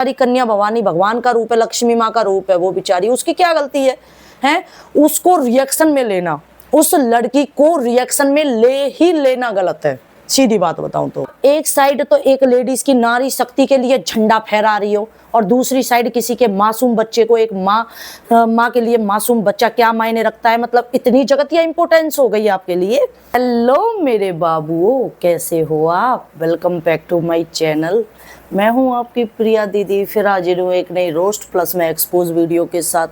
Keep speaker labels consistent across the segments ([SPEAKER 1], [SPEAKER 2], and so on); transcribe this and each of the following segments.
[SPEAKER 1] हमारी कन्या भवानी भगवान का रूप है, लक्ष्मी माँ का रूप है, वो बेचारी, उसकी क्या गलती है? हैं? उसको रिएक्शन में लेना, उस लड़की को रिएक्शन में ले ही लेना गलत है, सीधी बात बताऊं तो। एक साइड तो एक लेडीज की नारी शक्ति के लिए झंडा फहरा रही हो, और दूसरी साइड किसी के मासूम बच्चे को, एक माँ के लिए मासूम बच्चा क्या मायने रखता है, मतलब इतनी जगतिया इंपॉर्टेंस हो गई आपके लिए। हेलो मेरे बाबुओ, कैसे हो आप? Welcome back to my channel. मैं हूं आपकी प्रिया दीदी, फिर हाजिर हूँ एक नई रोस्ट प्लस में एक्सपोज वीडियो के साथ।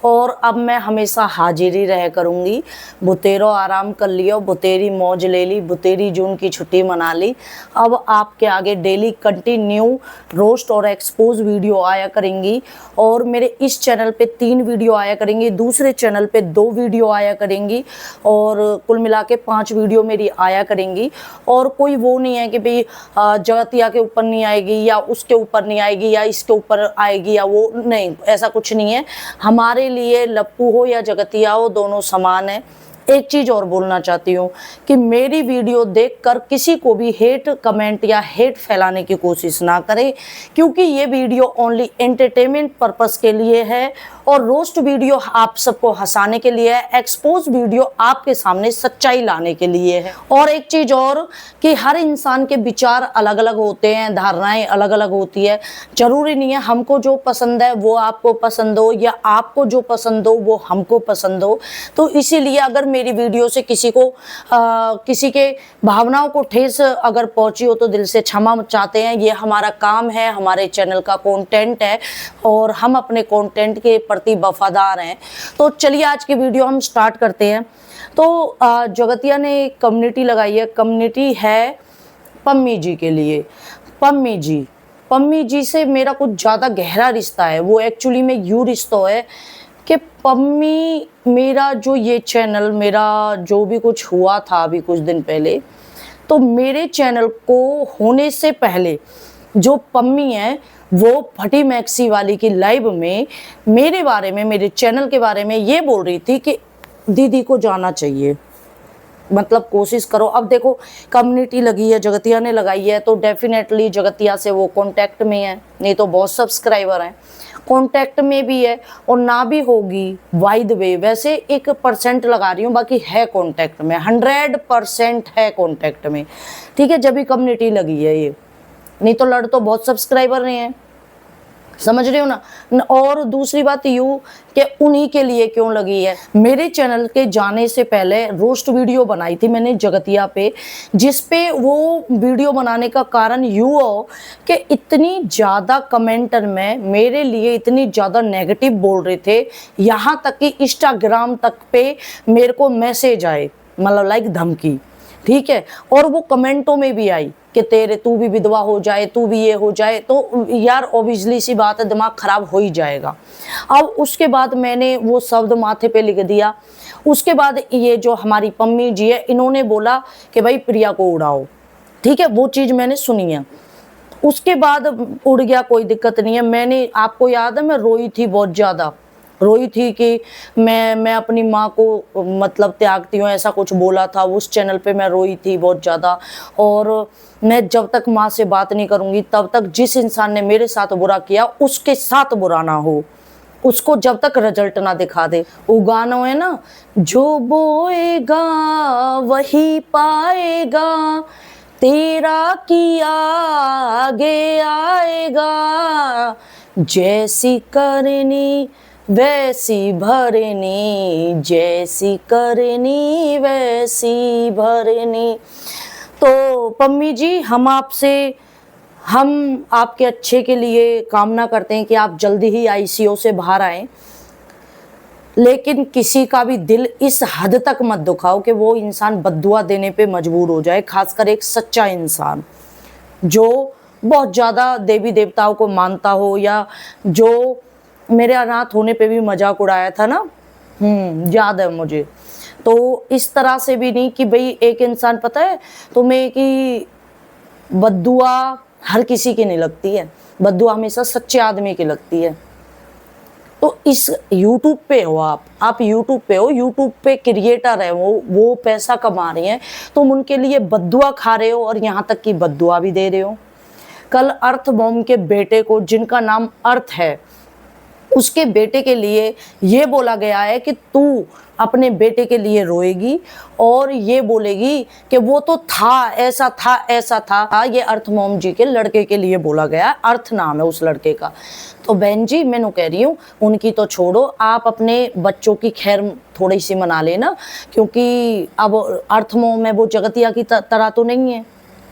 [SPEAKER 1] और अब मैं हमेशा हाजिर ही रह करूँगी। बुतेरो आराम कर लियो, बुतेरी मौज ले ली, बुतेरी जून की छुट्टी मना ली। अब आपके आगे डेली कंटिन्यू रोस्ट और एक्सपोज वीडियो आया करेंगी, और मेरे इस चैनल पे 3 वीडियो आया करेंगी, दूसरे चैनल पे 2 वीडियो आया करेंगी, और कुल मिला के 5 वीडियो मेरी आया करेंगी। और कोई वो नहीं है कि भाई जगतिया के ऊपर नहीं आएगी, या उसके ऊपर नहीं आएगी, या इसके ऊपर आएगी, या वो नहीं, ऐसा कुछ नहीं है। हमारे लिए लप्पू हो या जगतिया हो, दोनों समान है। एक चीज और बोलना चाहती हूँ कि मेरी वीडियो देखकर किसी को भी हेट कमेंट या हेट फैलाने की कोशिश ना करें, क्योंकि ये वीडियो ओनली एंटरटेनमेंट पर्पस के लिए है, और रोस्ट वीडियो आप सबको हंसाने के लिए है, एक्सपोज वीडियो आपके सामने सच्चाई लाने के लिए है। और एक चीज और कि हर इंसान के विचार अलग अलग होते हैं, धारणाएं अलग अलग होती है। जरूरी नहीं है हमको जो पसंद है वो आपको पसंद हो, या आपको जो पसंद हो वो हमको पसंद हो। तो इसीलिए अगर मेरी वीडियो से किसी को किसी के भावनाओं को ठेस अगर पहुंची हो तो दिल से क्षमा चाहते हैं। ये हमारा काम है, हमारे चैनल का कंटेंट है, और हम अपने कंटेंट के प्रति वफादार हैं। तो चलिए आज की वीडियो हम स्टार्ट करते हैं। तो जगतिया ने एक कम्युनिटी लगाई है, कम्युनिटी है पम्मी जी के लिए। पम्मी जी से मेरा कुछ ज़्यादा गहरा रिश्ता है। वो एक्चुअली में यूँ रिश्ता है कि पम्मी मेरा जो ये चैनल, मेरा जो भी कुछ हुआ था अभी कुछ दिन पहले, तो मेरे चैनल को होने से पहले जो पम्मी है वो फटी मैक्सी वाली की लाइव में मेरे बारे में, मेरे चैनल के बारे में ये बोल रही थी कि दीदी को जाना चाहिए, मतलब कोशिश करो। अब देखो कम्युनिटी लगी है, जगतिया ने लगाई है, तो डेफिनेटली जगतिया से वो कांटेक्ट में है, नहीं तो बहुत सब्सक्राइबर हैं, कांटेक्ट में भी है, और ना भी होगी बाय द वे, वैसे 1% लगा रही हूँ, बाकी है कांटेक्ट में, 100% है कांटेक्ट में। ठीक है, जब भी कम्युनिटी लगी है ये, नहीं तो लड़ तो बहुत सब्सक्राइबर नहीं है, समझ रहे हो ना। और दूसरी बात यूँ कि उन्हीं के लिए क्यों लगी है। मेरे चैनल के जाने से पहले रोस्ट वीडियो बनाई थी मैंने जगतिया पे, जिस पे वो वीडियो बनाने का कारण यूँ हो कि इतनी ज़्यादा कमेंटर में मेरे लिए इतनी ज़्यादा नेगेटिव बोल रहे थे, यहाँ तक कि इंस्टाग्राम तक पे मेरे को मैसेज आए, मतलब लाइक धमकी। ठीक है, और वो कमेंटों में भी आई कि तेरे तू भी विधवा हो जाए, तू भी ये हो जाए, तो यार ऑब्वियसली सी बात है, दिमाग खराब हो ही जाएगा। अब उसके बाद मैंने वो शब्द माथे पे लिख दिया। उसके बाद ये जो हमारी पम्मी जी है, इन्होंने बोला कि भाई प्रिया को उड़ाओ। ठीक है, वो चीज़ मैंने सुनी है। उसके बाद उड़ गया, कोई दिक्कत नहीं है। मैंने, आपको याद है मैं रोई थी, बहुत ज़्यादा रोई थी कि मैं अपनी माँ को मतलब त्यागती हूँ, ऐसा कुछ बोला था उस चैनल पे। मैं रोई थी बहुत ज़्यादा, और मैं जब तक माँ से बात नहीं करूँगी तब तक जिस इंसान ने मेरे साथ बुरा किया उसके साथ बुरा ना हो, उसको जब तक रिजल्ट ना दिखा दे। वो गाना है ना, जो बोएगा वही पाएगा, तेरा किया आगे आएगा, जैसी करनी वैसी भरनी, जैसी करनी वैसी भरनी। तो पम्मी जी, हम आपके अच्छे के लिए कामना करते हैं कि आप जल्दी ही आईसीयू से बाहर आएं, लेकिन किसी का भी दिल इस हद तक मत दुखाओ कि वो इंसान बद्दुआ देने पे मजबूर हो जाए, खासकर एक सच्चा इंसान जो बहुत ज़्यादा देवी देवताओं को मानता हो, या जो मेरे अनाथ होने पे भी मजाक उड़ाया था ना, याद है मुझे। तो इस तरह से भी नहीं कि भाई एक इंसान, पता है तुम्हें कि बद्दुआ हर किसी की नहीं लगती है, बद्दुआ हमेशा सच्चे आदमी की लगती है। तो इस YouTube पे हो आप YouTube पे हो, YouTube पे क्रिएटर है, वो पैसा कमा रहे हैं, तुम उनके लिए बद्दुआ खा रहे हो, और यहाँ तक कि बद्दुआ भी दे रहे हो। कल अर्थ मॉम के बेटे को, जिनका नाम अर्थ है, उसके बेटे के लिए ये बोला गया है कि तू अपने बेटे के लिए रोएगी और ये बोलेगी कि वो तो था, ऐसा था, ऐसा था। ये अर्थ मॉम जी के लड़के के लिए बोला गया है, अर्थ नाम है उस लड़के का। तो बहन जी मैं कह रही हूँ, उनकी तो छोड़ो, आप अपने बच्चों की खैर थोड़ी सी मना लेना, क्योंकि अब अर्थ मॉम है वो जगतिया की तरह तो नहीं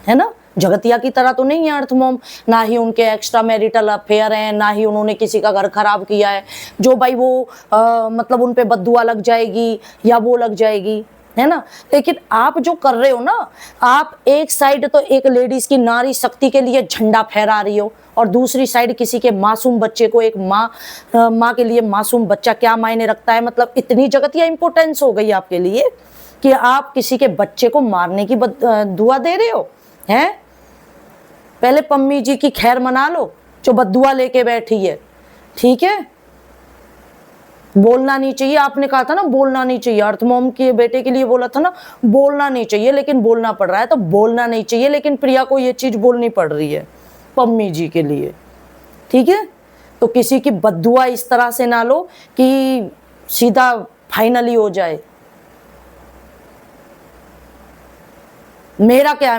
[SPEAKER 1] है ना, जगतिया की तरह तो नहीं है अर्थ मॉम। ना ही उनके एक्स्ट्रा मैरिटल अफेयर हैं, ना ही उन्होंने किसी का घर खराब किया है जो भाई वो मतलब उन पे बद्दुआ लग जाएगी या वो लग जाएगी, है ना। लेकिन आप जो कर रहे हो ना, आप एक साइड तो एक लेडीज की नारी शक्ति के लिए झंडा फहरा रही हो और दूसरी साइड किसी के मासूम बच्चे को, एक माँ के लिए मासूम बच्चा क्या मायने रखता है, मतलब इतनी जगतिया इंपॉर्टेंस हो गई आपके लिए कि आप किसी के बच्चे को मारने की दुआ दे रहे हो हैं। पहले पम्मी जी की खैर मना लो जो बद्दुआ लेके बैठी है, ठीक है। बोलना नहीं चाहिए, आपने कहा था ना बोलना नहीं चाहिए, अर्थ मॉम के बेटे के लिए बोला था ना बोलना नहीं चाहिए, लेकिन बोलना पड़ रहा है। तो बोलना नहीं चाहिए, लेकिन प्रिया को ये चीज बोलनी पड़ रही है पम्मी जी के लिए, ठीक है। तो किसी की बद्दुआ इस तरह से ना लो कि सीधा फाइनली हो जाए। मेरा क्या है,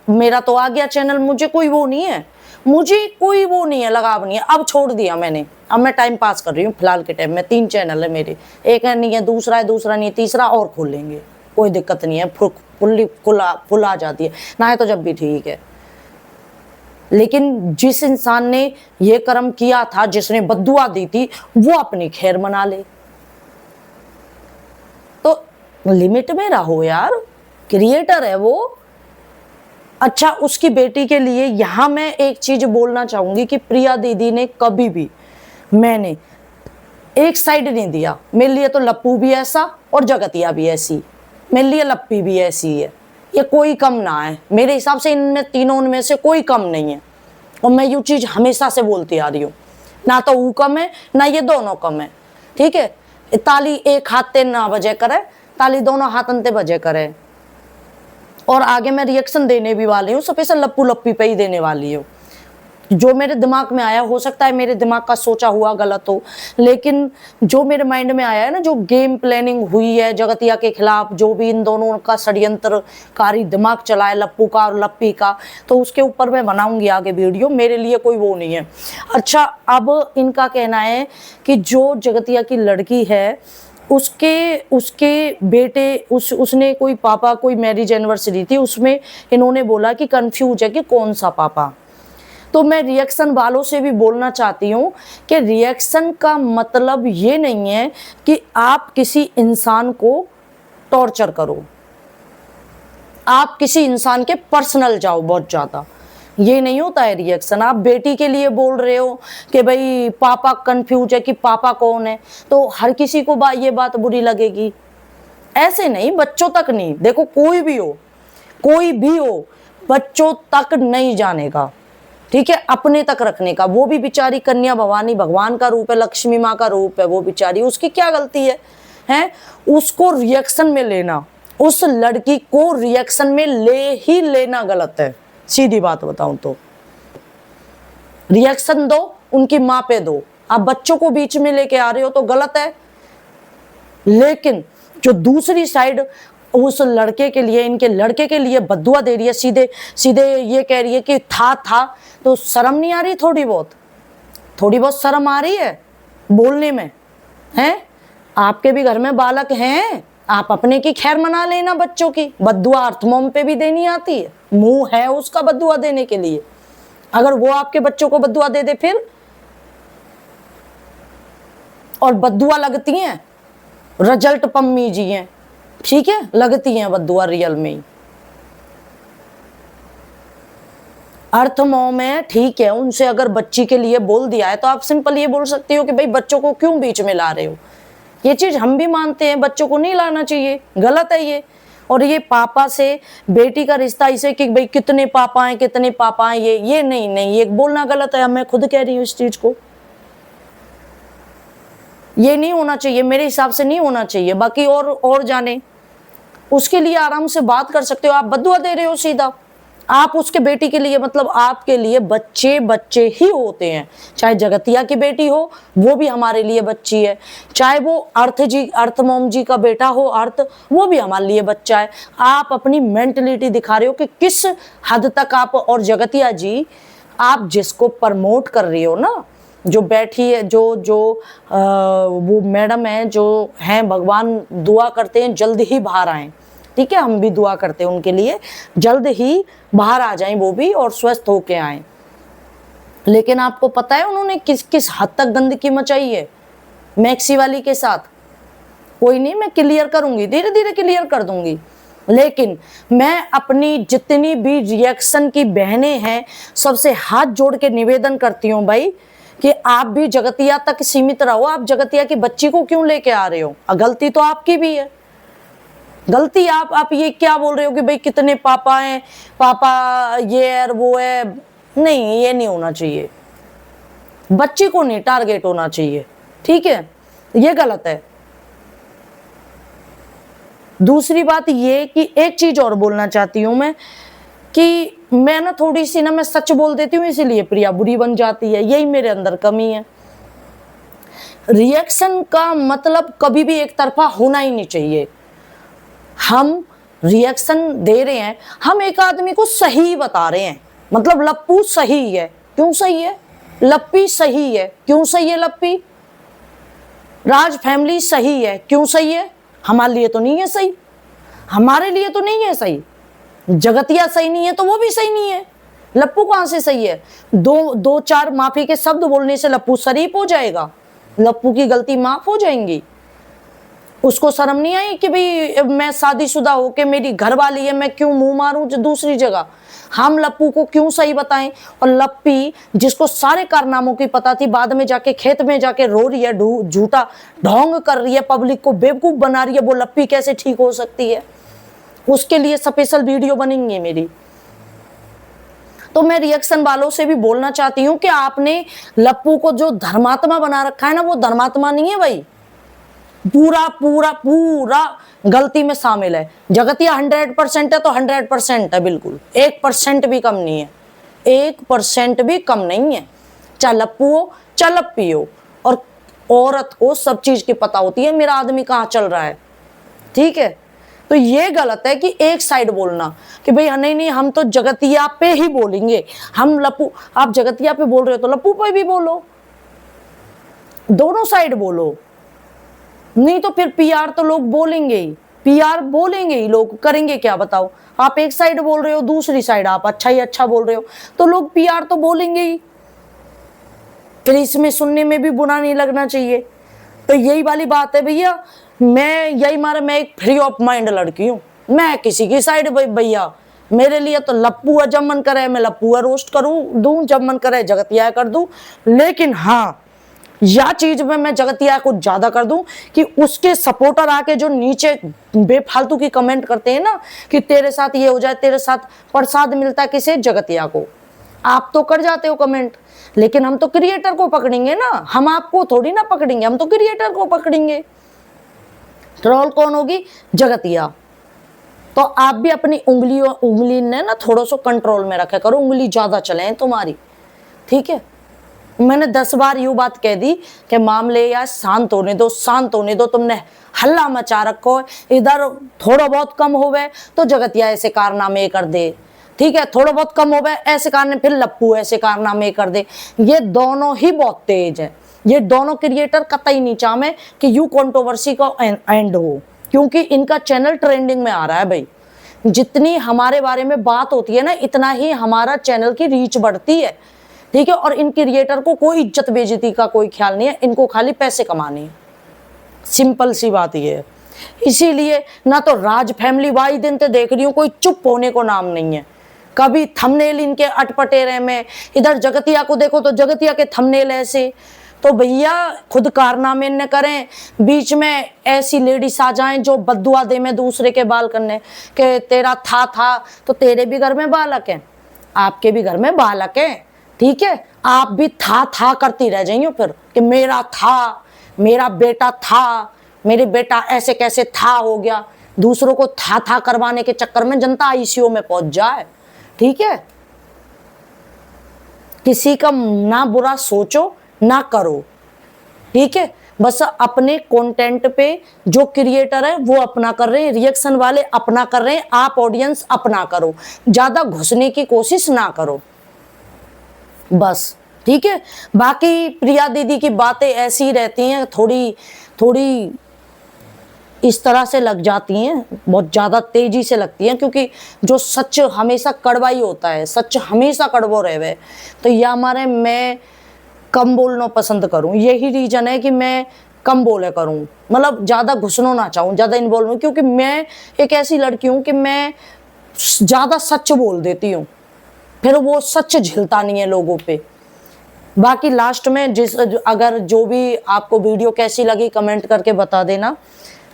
[SPEAKER 1] मेरा तो आ गया चैनल, मुझे कोई वो नहीं है, मुझे कोई वो नहीं है, लगाव नहीं है। अब छोड़ दिया मैंने, अब मैं टाइम पास कर रही हूँ फिलहाल के टाइम में। 3 चैनल है मेरे, एक है नहीं है, दूसरा है, दूसरा नहीं है, तीसरा और खोल लेंगे, कोई दिक्कत नहीं है। फुल आ जाती है ना, है तो जब भी ठीक है। लेकिन जिस इंसान ने ये कर्म किया था, जिसने बद्दुआ दी थी, वो अपनी खैर मना ले। तो लिमिट में रहो यार, क्रिएटर है वो। अच्छा, उसकी बेटी के लिए यहां मैं एक चीज बोलना चाहूंगी कि प्रिया दीदी ने कभी भी, मैंने एक साइड नहीं दिया। मेरे लिए तो लप्पू भी ऐसा और जगतिया भी ऐसी, मेरे लिए लप्पी भी ऐसी है, ये कोई कम ना है मेरे हिसाब से। इनमें तीनों में से कोई कम नहीं है, और मैं ये चीज हमेशा से बोलती आ रही हूँ। ना तो वो कम है ना ये दोनों कम है, ठीक है। ताली एक हाथ ते ना बजे करे, ताली दोनों हाथ अंते बजे करे। और आगे मैं रिएक्शन देने भी वाली हूँ, स्पेशल लप्पू लप्पी पे ही देने वाली हूँ। जो मेरे दिमाग में आया, हो सकता है मेरे दिमाग का सोचा हुआ गलत हो, लेकिन जो मेरे माइंड में आया है ना, जो गेम प्लानिंग हुई है जगतिया के खिलाफ, जो भी इन दोनों का षड्यंत्रकारी दिमाग चला है, लप्पू का और लप्पी का, तो उसके ऊपर मैं बनाऊंगी आगे वीडियो। मेरे लिए कोई वो नहीं है। अच्छा, अब इनका कहना है कि जो जगतिया की लड़की है, उसके बेटे, उसने कोई पापा, कोई मैरिज एनिवर्सरी थी, उसमें इन्होंने बोला कि कंफ्यूज है कि कौन सा पापा। तो मैं रिएक्शन वालों से भी बोलना चाहती हूँ कि रिएक्शन का मतलब ये नहीं है कि आप किसी इंसान को टॉर्चर करो, आप किसी इंसान के पर्सनल जाओ बहुत ज़्यादा, ये नहीं होता है रिएक्शन। आप बेटी के लिए बोल रहे हो कि भाई पापा कंफ्यूज है कि पापा कौन है, तो हर किसी को ये बात बुरी लगेगी। ऐसे नहीं, बच्चों तक नहीं, देखो कोई भी हो बच्चों तक नहीं जाने का, ठीक है, अपने तक रखने का। वो भी बेचारी कन्या भवानी भगवान का रूप है, लक्ष्मी माँ का रूप है वो बेचारी, उसकी क्या गलती है? उसको रिएक्शन में लेना, उस लड़की को रिएक्शन में ले ही लेना गलत है। सीधी बात बताऊं तो रिएक्शन दो उनकी माँ पे दो, आप बच्चों को बीच में लेके आ रहे हो तो गलत है। लेकिन जो दूसरी साइड उस लड़के के लिए, इनके लड़के के लिए बद्दुआ दे रही है, सीधे सीधे ये कह रही है कि था, तो शर्म नहीं आ रही? थोड़ी बहुत शर्म आ रही है बोलने में, हैं? आपके भी घर में बालक हैं, आप अपने की खैर मना लेना, बच्चों की बद्दुआ अर्थ मॉम पे भी देनी आती है, मुंह है उसका बद्दुआ देने के लिए। अगर वो आपके बच्चों को बद्दुआ दे फिर, और बद्दुआ लगती हैं, रिजल्ट पम्मी जी हैं, ठीक है, लगती हैं बद्दुआ रियल में ही। अर्थ मॉम है, ठीक है, उनसे अगर बच्ची के लिए बोल दिया है तो आप सिंपल ये बोल सकते हो कि भाई बच्चों को क्यों बीच में ला रहे हो। ये चीज हम भी मानते हैं, बच्चों को नहीं लाना चाहिए, गलत है ये। और ये पापा से बेटी का रिश्ता इसे कि भाई कितने पापा हैं, ये नहीं, ये बोलना गलत है। मैं खुद कह रही हूँ इस चीज को, ये नहीं होना चाहिए, मेरे हिसाब से नहीं होना चाहिए। बाकी और जाने, उसके लिए आराम से बात कर सकते हो। आप बद्दुआ दे रहे हो सीधा, आप उसके बेटी के लिए, मतलब आपके लिए बच्चे बच्चे ही होते हैं। चाहे जगतिया की बेटी हो, वो भी हमारे लिए बच्ची है। चाहे वो अर्थ मोम जी का बेटा हो, अर्थ, वो भी हमारे लिए बच्चा है। आप अपनी मेंटलिटी दिखा रहे हो कि किस हद तक आप, और जगतिया जी आप जिसको प्रमोट कर रही हो ना, जो बैठी है, वो मैडम है, जो हैं, भगवान दुआ करते हैं जल्द ही बाहर आए, ठीक है, हम भी दुआ करते हैं उनके लिए, जल्द ही बाहर आ जाएं वो भी और स्वस्थ होके आएं। लेकिन आपको पता है उन्होंने किस किस हद तक गंदगी मचाई है मैक्सी वाली के साथ। कोई नहीं, मैं क्लियर करूंगी, धीरे धीरे क्लियर कर दूंगी। लेकिन मैं अपनी जितनी भी रिएक्शन की बहनें हैं सबसे हाथ जोड़ के निवेदन करती हूँ भाई कि आप भी जगतिया तक सीमित रहो। आप जगतिया की बच्ची को क्यों लेके आ रहे हो? गलती तो आपकी भी है। गलती आप ये क्या बोल रहे हो कि भाई कितने पापा हैं, पापा ये है वो है। नहीं, ये नहीं होना चाहिए। बच्ची को नहीं टारगेट होना चाहिए, ठीक है, ये गलत है। दूसरी बात ये कि एक चीज और बोलना चाहती हूं मैं कि मैं ना थोड़ी सी ना मैं सच बोल देती हूँ, इसीलिए प्रिया बुरी बन जाती है। यही मेरे अंदर कमी है। रिएक्शन का मतलब कभी भी एक तरफा होना ही नहीं चाहिए। हम रिएक्शन दे रहे हैं, हम एक आदमी को सही बता रहे हैं, मतलब लप्पू सही है, क्यों सही है? लप्पी सही है, क्यों सही है? लप्पी, राज फैमिली सही है, क्यों सही है? हमारे लिए तो नहीं है सही, हमारे लिए तो नहीं है सही। जगतिया सही नहीं है तो वो भी सही नहीं है। लप्पू कहां से सही है? दो चार माफी के शब्द बोलने से लप्पू शरीफ हो जाएगा? लप्पू की गलती माफ हो जाएंगी? उसको शर्म नहीं आई कि भाई मैं शादीशुदा होके मेरी घरवाली है, मैं क्यों मुंह मारूं दूसरी जगह? हम लप्पू को क्यों सही बताएं? और लप्पी जिसको सारे कारनामों की पता थी, बाद में जाके खेत में जाके रो रही है, झूठा ढोंग कर रही है, पब्लिक को बेवकूफ बना रही है, वो लप्पी कैसे ठीक हो सकती है? उसके लिए स्पेशल वीडियो बनेंगे मेरी। तो मैं रिएक्शन वालों से भी बोलना चाहती हूँ कि आपने लप्पू को जो धर्मात्मा बना रखा है ना, वो धर्मात्मा नहीं है भाई, पूरा पूरा पूरा गलती में शामिल है। जगतिया 100% है तो 100% है, बिल्कुल 1% भी कम नहीं है, 1% भी कम नहीं है। चाहे लप्पू हो चाहे लप्पी हो, और औरत को सब चीज की पता होती है मेरा आदमी कहाँ चल रहा है, ठीक है। तो ये गलत है कि एक साइड बोलना कि भाई नहीं नहीं हम तो जगतिया पे ही बोलेंगे, हम लप्पू, आप जगतिया पे बोल रहे हो तो लप्पू पे भी बोलो, दोनों साइड बोलो। नहीं तो फिर पीआर तो लोग बोलेंगे ही, पीआर बोलेंगे ही, लोग करेंगे क्या बताओ? आप एक साइड बोल रहे हो, दूसरी साइड आप अच्छा ही अच्छा बोल रहे हो, तो लोग पीआर तो बोलेंगे ही। फिर इसमें सुनने में भी बुरा नहीं लगना चाहिए। तो यही वाली बात है भैया, मैं एक फ्री ऑफ माइंड लड़की हूँ, मैं किसी की साइड भैया। मेरे लिए तो लप्पू है, जब मन करे मैं लप्पू रोस्ट करूं दूं, जब मन करे जगतिया कर दूं। लेकिन हाँ, या चीज में मैं जगतिया को ज्यादा कर दूं कि उसके सपोर्टर आके जो नीचे बेफालतू की कमेंट करते हैं ना कि तेरे साथ ये हो जाए, तेरे साथ प्रसाद मिलता है किसे? जगतिया को। आप तो कर जाते हो कमेंट, लेकिन हम तो क्रिएटर को पकड़ेंगे ना, हम आपको थोड़ी ना पकड़ेंगे, हम तो क्रिएटर को पकड़ेंगे। ट्रोल कौन होगी? जगतिया। तो आप भी अपनी उंगली ने ना थोड़ा सा कंट्रोल में रखा करो, उंगली ज्यादा चले तुम्हारी, ठीक है। मैंने 10 बार यूं बात कह दी कि मामले यार शांत होने दो, शांत होने दो, तुमने हल्ला मचा रखो, इधर थोड़ा बहुत कम हो गए तो जगतिया ऐसे कारनामे कर दे, ठीक है, थोड़ा बहुत कम हो गए ऐसे कारनामे, फिर लप्पू ऐसे कारनामे कर दे। ये दोनों ही बहुत तेज है, ये दोनों क्रिएटर कतई नहीं चाहे कि यू कंट्रोवर्सी का एंड हो, क्योंकि इनका चैनल ट्रेंडिंग में आ रहा है भाई। जितनी हमारे बारे में बात होती है ना, इतना ही हमारा चैनल की रीच बढ़ती है, ठीक है। और इन क्रिएटर को कोई इज्जत बेइज्जती का कोई ख्याल नहीं है, इनको खाली पैसे कमाने हैं, सिंपल सी बात ये है। इसीलिए ना तो राज फैमिली वाई दिन तो देख रही हूँ, कोई चुप होने को नाम नहीं है। कभी थंबनेल इनके अटपटे रहे में, इधर जगतिया को देखो तो जगतिया के थंबनेल ऐसे। तो भैया खुद कारनामे न करें, बीच में ऐसी लेडीज आ जाएं जो बद्दुआ दे में दूसरे के बाल करने के तेरा था तो तेरे भी घर में बालक है, आपके भी घर में बालक है, ठीक है। आप भी था करती रह जाइए फिर कि मेरा था, मेरा बेटा था, मेरे बेटा ऐसे कैसे था हो गया। दूसरों को था करवाने के चक्कर में जनता आईसीयू में पहुंच जाए, ठीक है, किसी का ना बुरा सोचो ना करो, ठीक है। बस अपने कंटेंट पे जो क्रिएटर है वो अपना कर रहे हैं, रिएक्शन वाले अपना कर रहे हैं, आप ऑडियंस अपना करो, ज्यादा घुसने की कोशिश ना करो, बस, ठीक है। बाकी प्रिया दीदी की बातें ऐसी रहती हैं, थोड़ी थोड़ी इस तरह से लग जाती हैं, बहुत ज़्यादा तेजी से लगती हैं, क्योंकि जो सच हमेशा कड़वा ही होता है, सच हमेशा कड़वो रहे, तो या हमारे मैं कम बोलना पसंद करूं, यही रीजन है कि मैं कम बोले करूं, मतलब ज़्यादा घुसना ना चाहूँ, ज़्यादा इन्वॉल्व हूँ, क्योंकि मैं एक ऐसी लड़की हूँ कि मैं ज़्यादा सच बोल देती हूँ, फिर वो सच झिलता नहीं है लोगों पे। बाकी लास्ट में अगर जो भी आपको वीडियो कैसी लगी कमेंट करके बता देना।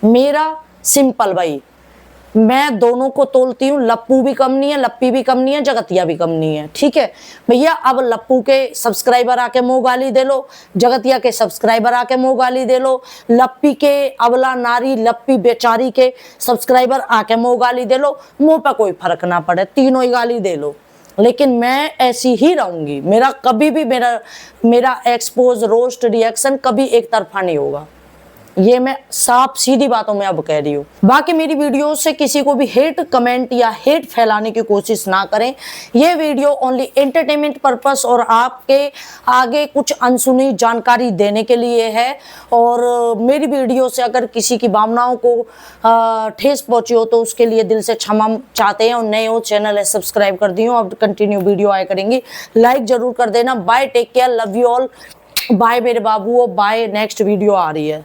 [SPEAKER 1] मेरा सिंपल भाई, मैं दोनों को तोलती हूँ, लप्पू भी कम नहीं है, लप्पी भी कम नहीं है, जगतिया भी कम नहीं है, ठीक है भैया। अब लप्पू के सब्सक्राइबर आके मुंह गाली दे लो, जगतिया के सब्सक्राइबर आके मुंह गाली दे लो, लप्पी के अबला नारी लप्पी बेचारी के सब्सक्राइबर आके मुंह गाली दे लो, मुंह पर कोई फर्क ना पड़े, तीनों ही गाली दे लो, लेकिन मैं ऐसी ही रहूंगी। मेरा कभी भी मेरा एक्सपोज रोस्ट रिएक्शन कभी एक तरफा नहीं होगा, ये मैं साफ सीधी बातों में अब कह रही हूँ। बाकी मेरी वीडियो से किसी को भी हेट कमेंट या हेट फैलाने की कोशिश ना करें, ये वीडियो ओनली एंटरटेनमेंट पर्पस और आपके आगे कुछ अनसुनी जानकारी देने के लिए है। और मेरी वीडियो से अगर किसी की भावनाओं को ठेस पहुंची हो तो उसके लिए दिल से क्षमा चाहते हैं। और नए हो चैनल है सब्सक्राइब कर दी हो, अब कंटिन्यू वीडियो आया करेंगी, लाइक जरूर कर देना। Bye, take care, love you all, bye मेरे बाबू, बाय, नेक्स्ट वीडियो आ रही है।